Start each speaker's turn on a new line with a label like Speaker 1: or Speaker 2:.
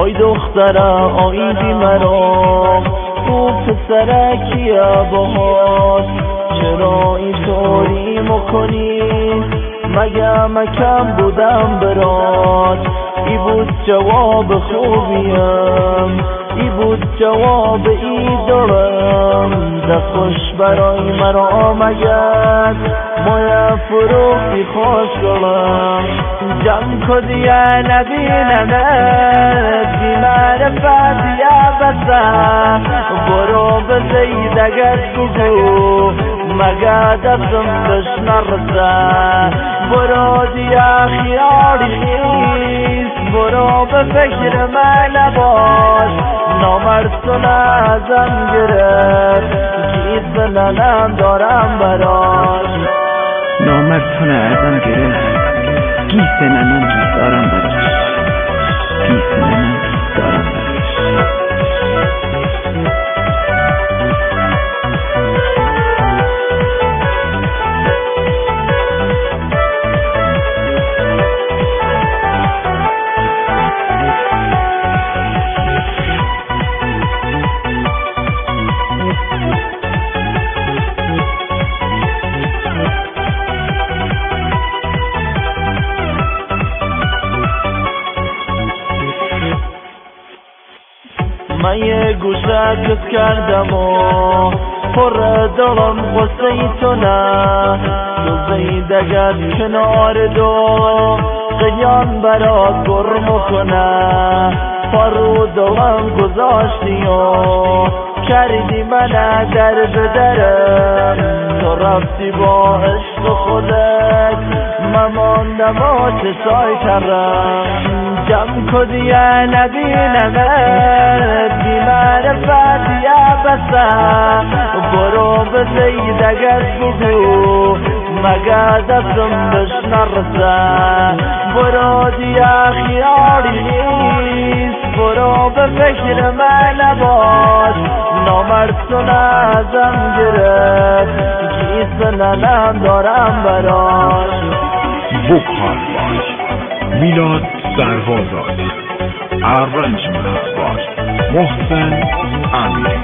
Speaker 1: آی دختره آیدی مرا او پسرکیه باهات چرا اینطوری مکنی مگه مکم بودم برات ای بود جواب خوبیم ای بود جواب ای دارم دست خوش برای مرا آمگد مایه فروخی خوش دارم جمع کدیه نبینمت بی معرفت یا بسه برو به زیدگت بگو مگه دستم بش نرسه برو دیا خیالی نیست برو به فکر من نباش نامرسون ازم گرفت گیس ننم دارم براش
Speaker 2: نامرسون ازم گرفت گیس ننم دارم براش گیس ننم دارم براش
Speaker 1: من یه گوشه کس کردم و پر دلم قصه تو نه تو زیدگت کنار دو قیان برات گرم کنه پرو دلم گذاشتی و کردی من در بدرم تو رفتی با عشق خودت مماندم و چشای ترم جمع کدیه نبینمت بی معرفت یا بسه برو به زیدگت بگو مگه دستم بش نرسه برو دیا خیالی نیست برو به فکر من نباش نامرسون ازم گرفت گیس ننم دارم براش
Speaker 3: بکار باش میلاد سربازاد ارنجمنت باش محسن امیر